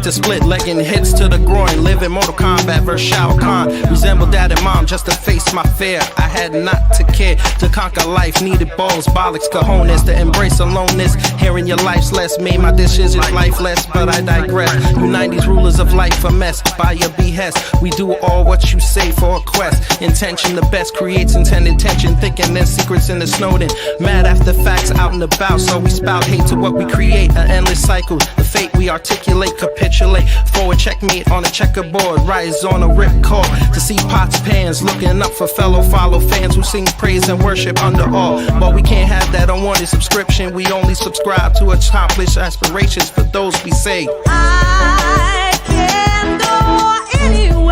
to split, legging hits to the groin. Live in Mortal Kombat versus Shao Kahn. Resemble dad and mom just to face my fear. I had not to care to conquer life. Needed balls, bollocks, cojones to embrace aloneness. Hearing your life's less made my decisions lifeless, but I digress. You 90s rulers of life a mess by your behest. We do all what you say for a quest. Intention the best creates intended tension. Thinking there's secrets in the Snowden. Mad after facts out and about, so we spout hate to what we create. An endless cycle. The fate we articulate, capitulate. Forward checkmate on a checkerboard. Rise on a ripcord to see pots, pans. Looking up for fellow follow fans who sing praise and worship under all. But we can't have that unwanted subscription. We only subscribe to accomplish aspirations for those we say. I can go anywhere.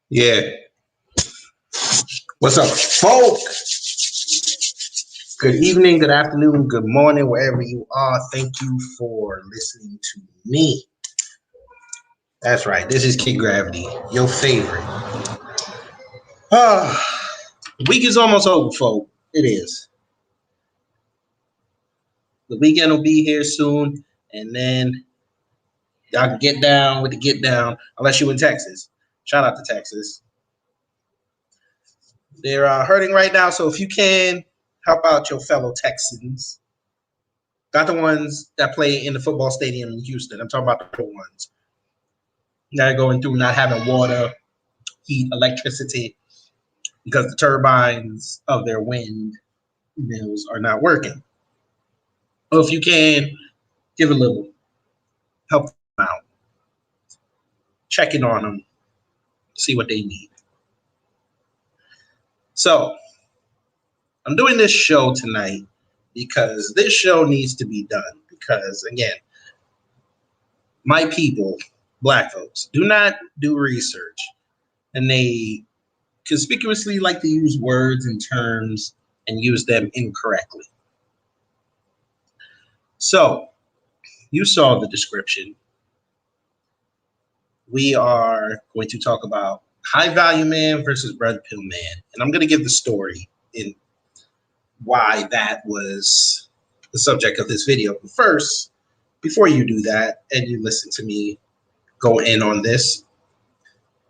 Yeah. What's up, folk? Good evening, good afternoon, good morning, wherever you are. Thank you for listening to me. That's right. This is Kid Gravity, your favorite. The week is almost over, folk. It is. The weekend will be here soon, and then y'all can get down with the get down, unless you're in Texas. Shout out to Texas. They're hurting right now, so if you can, help out your fellow Texans. Not the ones that play in the football stadium in Houston. I'm talking about the poor ones. That are going through not having water, heat, electricity, because the turbines of their wind mills are not working. So if you can, give a little, help them out. Check in on them, see what they need. So, I'm doing this show tonight because this show needs to be done. Because, again, my people, Black folks, do not do research. And they conspicuously like to use words and terms and use them incorrectly. So, you saw the description. We are going to talk about high value man versus red pill man. And I'm going to give the story in why that was the subject of this video. But first, before you do that and you listen to me go in on this,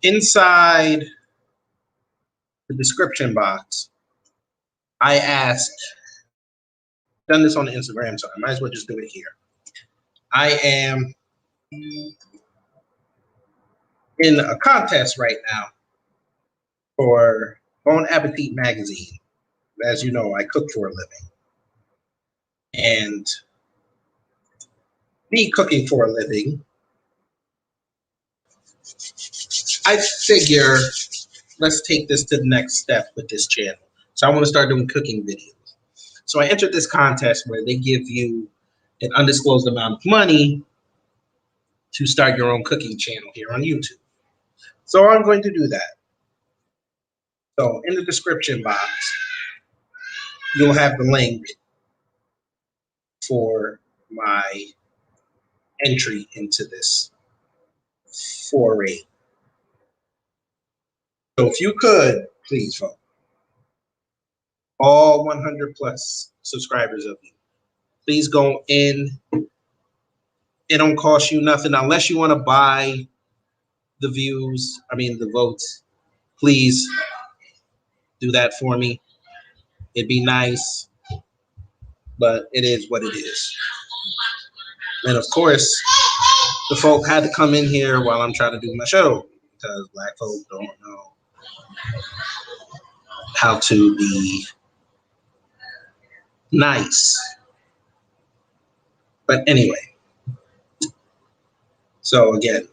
inside the description box, I asked, done this on the Instagram, so I might as well just do it here. I am in a contest right now for Bon Appetit magazine. As you know, I cook for a living. And me cooking for a living, I figure let's take this to the next step with this channel. So I want to start doing cooking videos. So I entered this contest where they give you an undisclosed amount of money to start your own cooking channel here on YouTube. So I'm going to do that. So in the description box, you'll have the link for my entry into this foray. So if you could, please vote. All 100 plus subscribers of you, please go in. It don't cost you nothing unless you want to buy the the votes. Please do that for me. It'd be nice, but it is what it is. And of course, the folk had to come in here while I'm trying to do my show because black folk don't know how to be nice. But anyway, so again,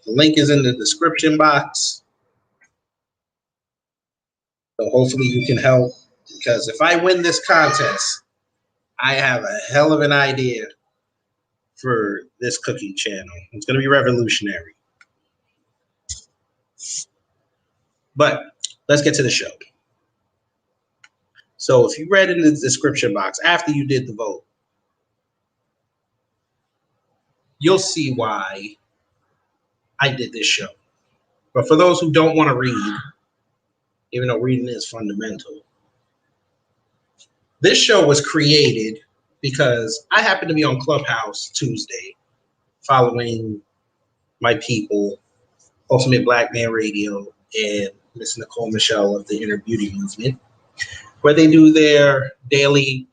the link is in the description box. So hopefully you can help, because if I win this contest, I have a hell of an idea for this cooking channel. It's going to be revolutionary. But let's get to the show. So if you read in the description box after you did the vote, you'll see why I did this show. But for those who don't want to read, even though reading is fundamental, this show was created because I happened to be on Clubhouse Tuesday following my people, Ultimate Black Man Radio, and Miss Nicole Michelle of the Inner Beauty Movement, where they do their daily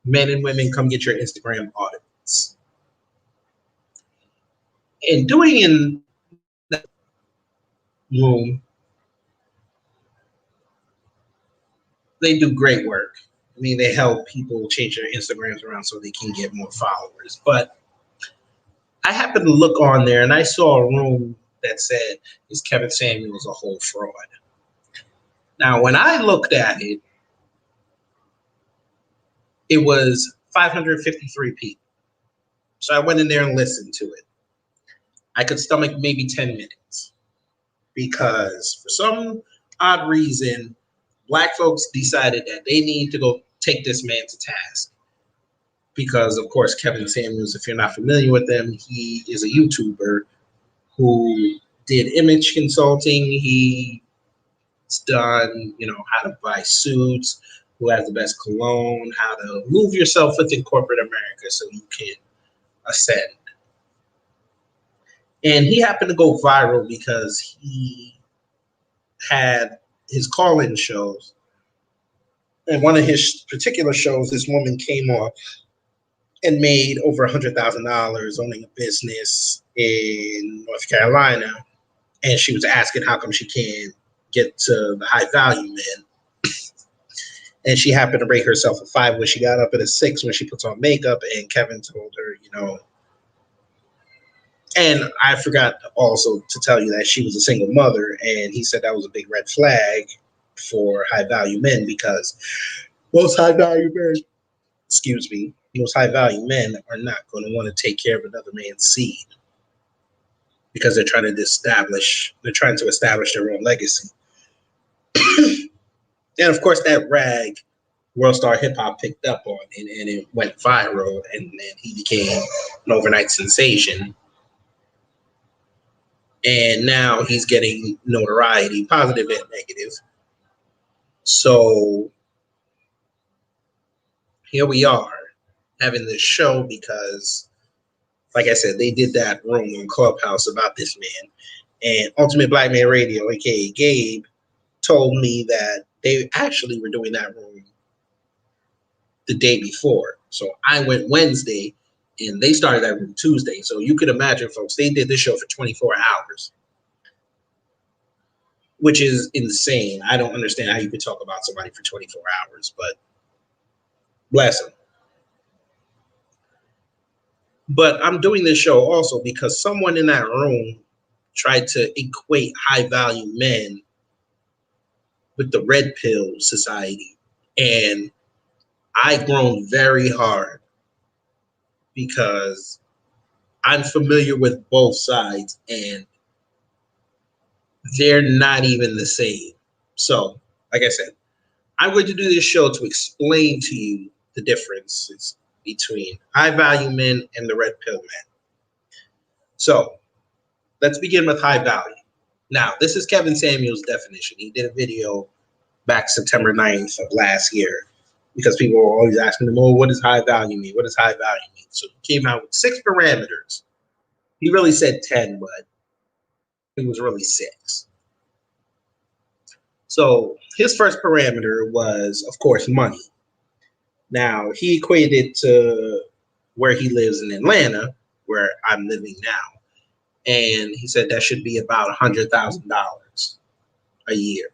men and women come get your Instagram audits. And doing in that room, they do great work. I mean, they help people change their Instagrams around so they can get more followers. But I happened to look on there and I saw a room that said, is Kevin Samuels a whole fraud? Now, when I looked at it, it was 553 people. So I went in there and listened to it. I could stomach maybe 10 minutes because for some odd reason, black folks decided that they need to go take this man to task. Because, of course, Kevin Samuels, if you're not familiar with him, he is a YouTuber who did image consulting. He's done, how to buy suits, who has the best cologne, how to move yourself within corporate America so you can ascend. And he happened to go viral because he had his call-in shows. And one of his particular shows, this woman came on and made over $100,000 owning a business in North Carolina. And she was asking how come she can't get to the high value men. And she happened to rate herself a 5 when she got up at a 6 when she puts on makeup. And Kevin told her, and I forgot also to tell you that she was a single mother. And he said that was a big red flag for high value men because most high value men, most high value men are not going to want to take care of another man's seed because they're trying to establish their own legacy. And of course, that rag World Star Hip Hop picked up on it, and it went viral, and then he became an overnight sensation. And now he's getting notoriety, positive and negative. So here we are having this show because, like I said, they did that room on Clubhouse about this man. And Ultimate Black Man Radio, aka Gabe, told me that they actually were doing that room the day before. So I went Wednesday and they started that room Tuesday. So you could imagine, folks, they did this show for 24 hours, which is insane. I don't understand how you could talk about somebody for 24 hours, but bless them. But I'm doing this show also because someone in that room tried to equate high value men with the red pill society. And I groaned very hard because I'm familiar with both sides and they're not even the same. So, like I said, I'm going to do this show to explain to you the differences between high value men and the red pill men. So, let's begin with high value. Now, this is Kevin Samuels' definition. He did a video back September 9th of last year because people were always asking him, what does high value mean? What does high value mean? So he came out with 6 parameters. He really said 10, but it was really 6. So his first parameter was, of course, money. Now, he equated it to where he lives in Atlanta, where I'm living now. And he said that should be about $100,000 a year.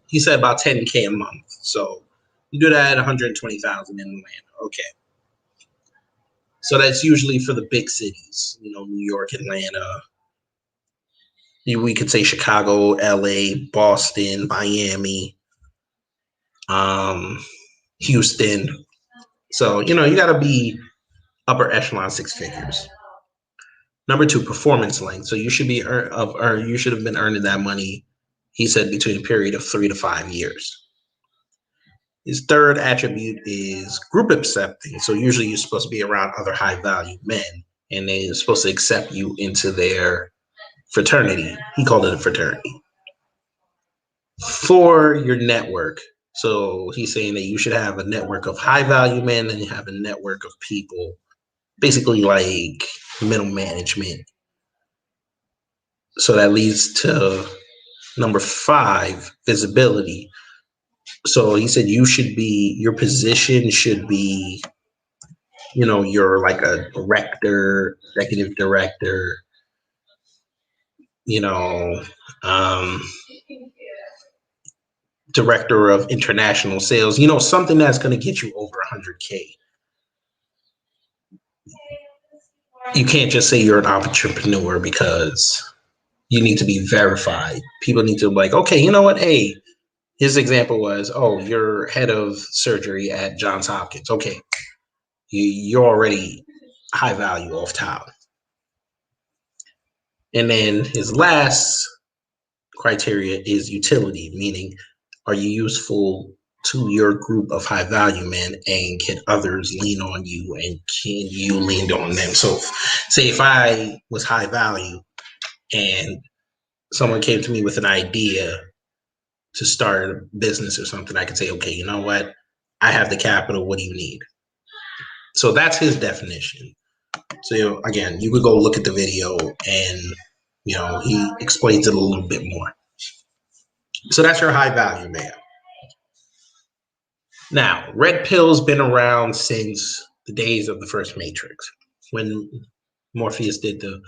He said about 10K a month. So you do that at 120,000 in Atlanta. Okay. So that's usually for the big cities, New York, Atlanta. We could say Chicago, LA, Boston, Miami, Houston. So, you got to be upper echelon six figures. Number two, performance length. So you should be you should have been earning that money, he said, between a period of 3 to 5 years. His third attribute is group accepting. So usually you're supposed to be around other high value men, and they're supposed to accept you into their fraternity. He called it a fraternity. For your network. So he's saying that you should have a network of high value men and you have a network of people, basically like middle management. So that leads to number 5, visibility. So he said your position should be, you're like a director, executive director, director of international sales, something that's going to get you over 100K. You can't just say you're an entrepreneur because you need to be verified. People need to be like, okay, you know what? Hey, his example was, oh, you're head of surgery at Johns Hopkins. Okay, you're already high value off top. And then his last criteria is utility, meaning are you useful to your group of high value men and can others lean on you and can you lean on them? So say if I was high value and someone came to me with an idea to start a business or something, I could say, okay, you know what? I have the capital. What do you need? So that's his definition. So again, you could go look at the video and, he explains it a little bit more. So that's your high value man. Now, red pill's been around since the days of the first Matrix, when Morpheus did the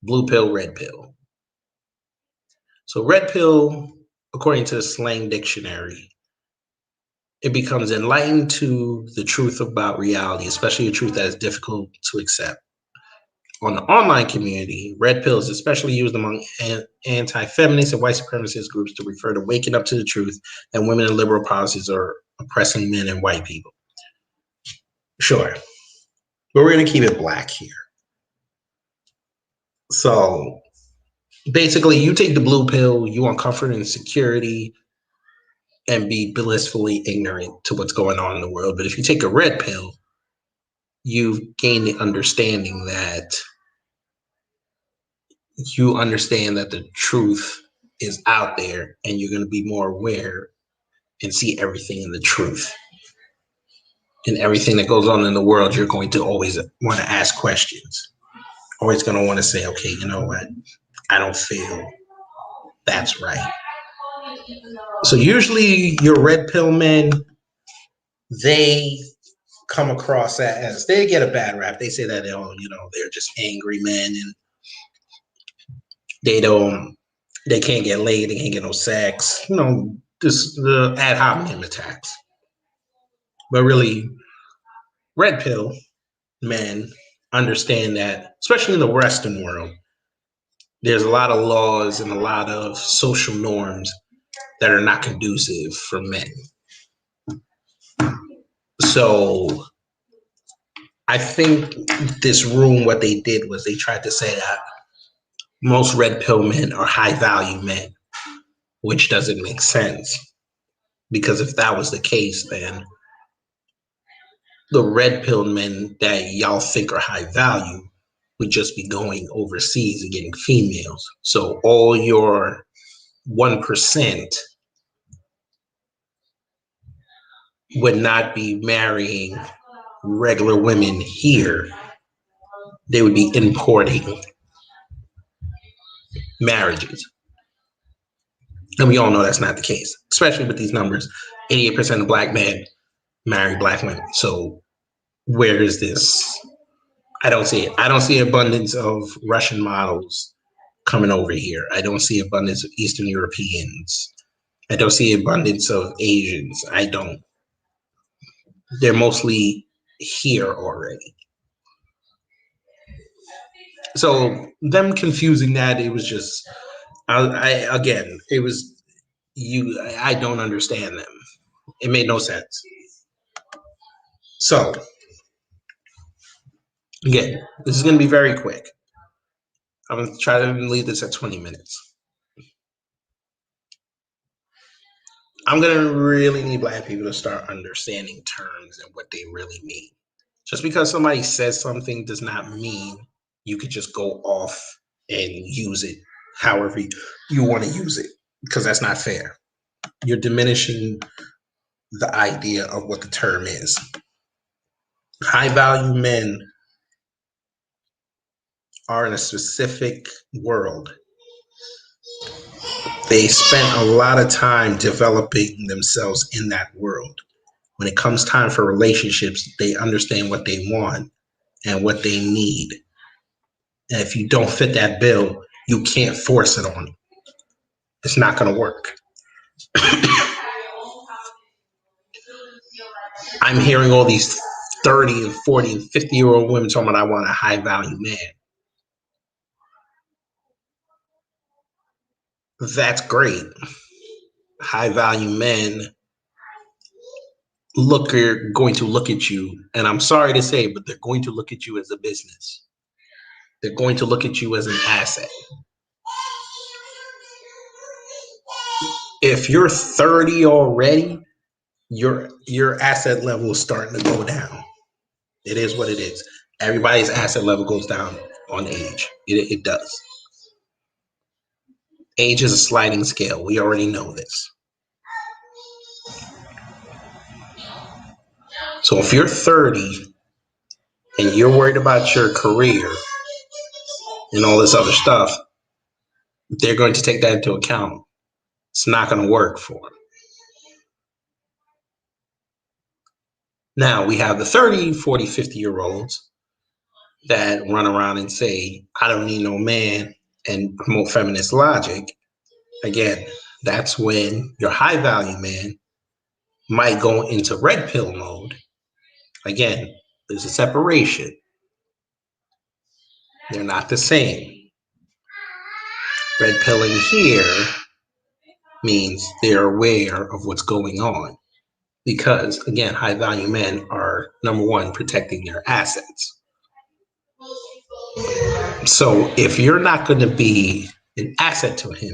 blue pill, red pill. So red pill, according to the slang dictionary, it becomes enlightened to the truth about reality, especially a truth that is difficult to accept. On the online community, red pill is especially used among anti-feminist and white supremacist groups to refer to waking up to the truth that women and liberal policies are oppressing men and white people. Sure. But we're going to keep it black here. So basically, you take the blue pill, you want comfort and security and be blissfully ignorant to what's going on in the world. But if you take a red pill, you gain the understanding that you understand that the truth is out there and you're going to be more aware and see everything in the truth. And everything that goes on in the world, you're going to always want to ask questions. Always going to want to say, okay, you know what? I don't feel that's right. So usually your red pill men, they come across as, they get a bad rap. They say that, they're just angry men and they can't get laid, they can't get no sex, just the ad hominem attacks. But really, red pill men understand that, especially in the Western world, there's a lot of laws and a lot of social norms that are not conducive for men. So I think this room, what they did was they tried to say that most red pill men are high value men, which doesn't make sense. Because if that was the case, then the red pill men that y'all think are high value would just be going overseas and getting females. So all your 1% would not be marrying regular women here. They would be importing marriages. And we all know that's not the case, especially with these numbers. 88% of black men marry black women. So where is this? I don't see it. I don't see abundance of Russian models coming over here. I don't see abundance of Eastern Europeans. I don't see abundance of Asians. I don't. They're mostly here already. So them confusing that, it was just, again, it was I don't understand them. It made no sense. So again, this is going to be very quick. I'm going to try to leave this at 20 minutes. I'm going to really need black people to start understanding terms and what they really mean. Just because somebody says something does not mean you could just go off and use it however you want to use it, because that's not fair. You're diminishing the idea of what the term is. High value men are in a specific world. They spent a lot of time developing themselves in that world. When it comes time for relationships, they understand what they want and what they need. And if you don't fit that bill, you can't force it on them. It's not going to work. I'm hearing all these 30 and 40 and 50-year-old women talking about I want a high value man. That's great. High value men are going to look at you, and I'm sorry to say, but they're going to look at you as a business. They're going to look at you as an asset. If you're 30 already, your asset level is starting to go down. It is what it is. Everybody's asset level goes down on age. It does. Age is a sliding scale. We already know this. So if you're 30 and you're worried about your career and all this other stuff, they're going to take that into account. It's not going to work for them. Now we have the 30, 40, 50-year-olds that run around and say, I don't need no man, and promote feminist logic. Again, that's when your high value man might go into red pill mode. Again, there's a separation. They're not the same. Red pilling here means they're aware of what's going on. Because, again, high value men are, number one, protecting their assets. So if you're not going to be an asset to him,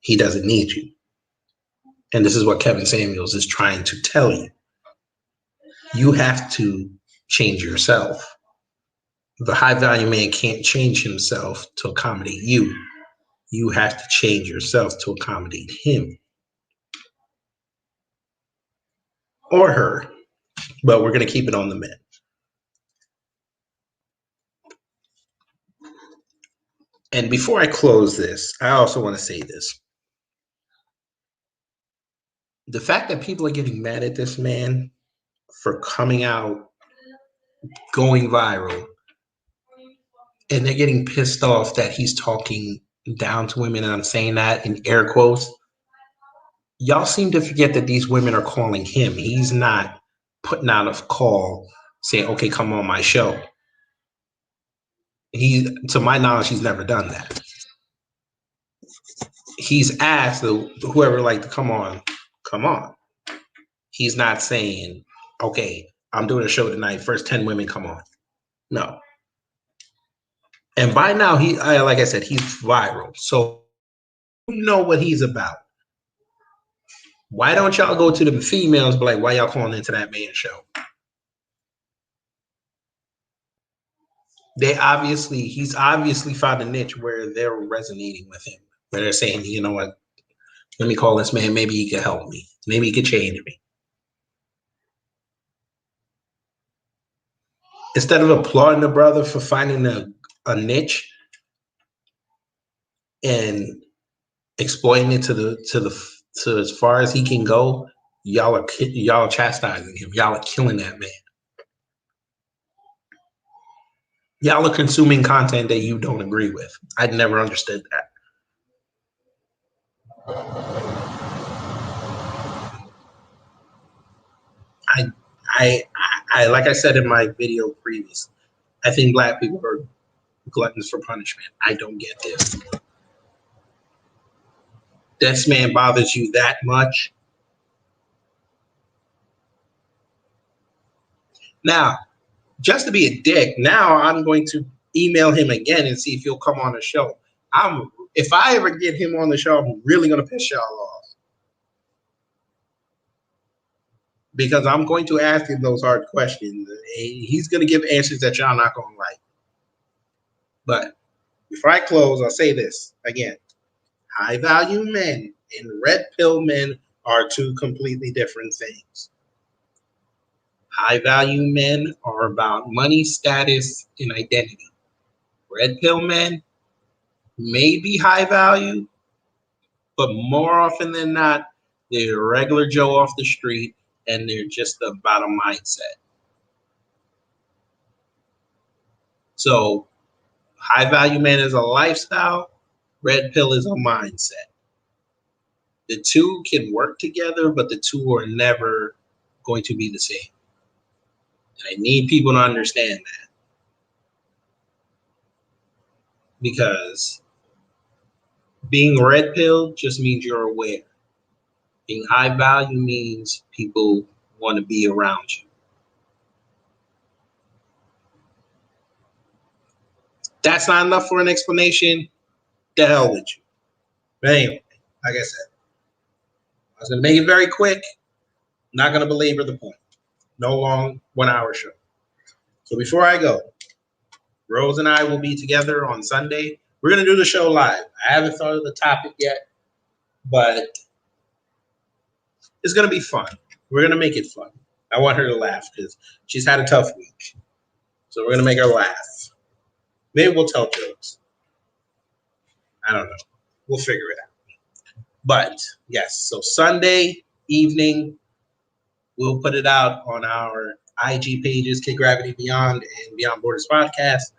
he doesn't need you. And this is what Kevin Samuels is trying to tell you. You have to change yourself. The high value man can't change himself to accommodate you. You have to change yourself to accommodate him or her. But we're going to keep it on the men. And before I close this, I also want to say this. The fact that people are getting mad at this man for coming out, going viral, and they're getting pissed off that he's talking down to women, and I'm saying that in air quotes. Y'all seem to forget that these women are calling him. He's not putting out a call saying, okay, come on my show. To my knowledge, he's never done that. He's asked whoever like to come on. He's not saying, okay, I'm doing a show tonight. First 10 women come on. No. And by now, like I said, he's viral. So you know what he's about. Why don't y'all go to the females and be like, why y'all calling into that man's show? He's obviously found a niche where they're resonating with him. Where they're saying, you know what, let me call this man. Maybe he could help me. Maybe he could change me. Instead of applauding the brother for finding a niche and exploiting it to as far as he can go, y'all are chastising him. Y'all are killing that man. Y'all are consuming content that you don't agree with. I never understood that. I like I said in my video previous, I think black people are gluttons for punishment. I don't get this. This man bothers you that much. Now, just to be a dick, now I'm going to email him again and see if he'll come on the show. If I ever get him on the show, I'm really gonna piss y'all off. Because I'm going to ask him those hard questions. He's gonna give answers that y'all not gonna like. But before I close, I'll say this again. High value men and red pill men are two completely different things. High value men are about money, status, and identity. Red pill men may be high value, but more often than not, they're a regular Joe off the street and they're just about a mindset. So high value man is a lifestyle, red pill is a mindset. The two can work together, but the two are never going to be the same. And I need people to understand that. Because being red pill just means you're aware. Being high value means people want to be around you. That's not enough for an explanation. The hell with you. But anyway, like I said, I was going to make it very quick. Not going to belabor the point. No long 1 hour show. So before I go, Rose and I will be together on Sunday. We're going to do the show live. I haven't thought of the topic yet, but it's going to be fun. We're going to make it fun. I want her to laugh because she's had a tough week. So we're going to make her laugh. Maybe we'll tell jokes. I don't know. We'll figure it out. But yes, so Sunday evening, we'll put it out on our IG pages, Kid Gravity Beyond and Beyond Borders Podcast.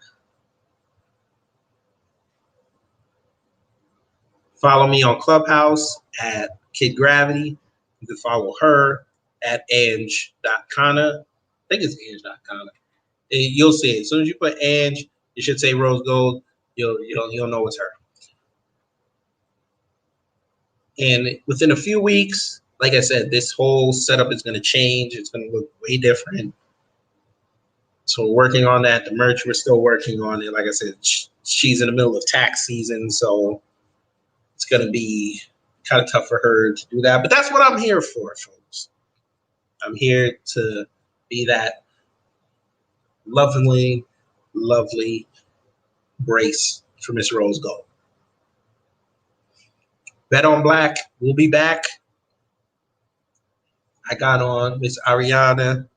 Follow me on Clubhouse at Kid Gravity. You can follow her at Ange.Kana. I think it's Ange.Kana. You'll see it. As soon as you put Ange, you should say Rose Gold. You'll know it's her. And within a few weeks, like I said, this whole setup is going to change. It's going to look way different. So we're working on that. The merch, we're still working on it. Like I said, she's in the middle of tax season, so it's going to be kind of tough for her to do that. But that's what I'm here for, folks. I'm here to be that lovely brace for Miss Rose Gold. Bet on Black, we'll be back. I got on Miss Ariana.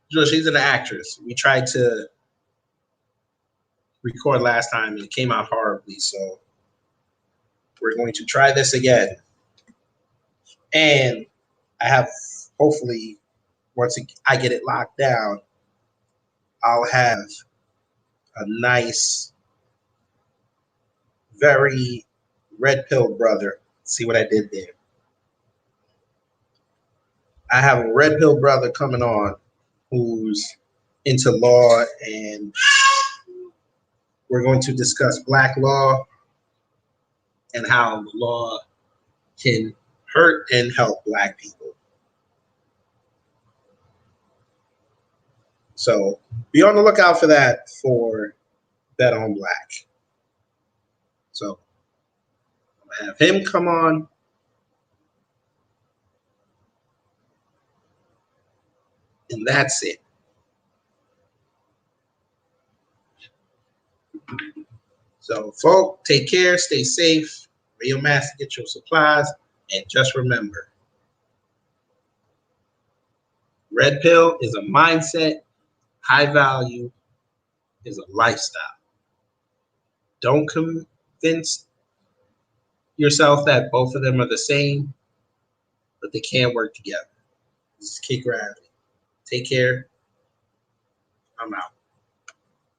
She's an actress. We tried to record last time and it came out horribly, so we're going to try this again. And I have, hopefully, once I get it locked down, I'll have a nice, very red pill brother. See what I did there? I have a red pill brother coming on who's into law, and we're going to discuss Black law and how the law can hurt and help Black people. So be on the lookout for that for Bet on Black. So I'll have him come on. And that's it. So, folks, take care, stay safe, wear your mask, get your supplies, and just remember, red pill is a mindset, high value is a lifestyle. Don't convince yourself that both of them are the same, but they can work together. This is Kid Gravity. Take care. I'm out.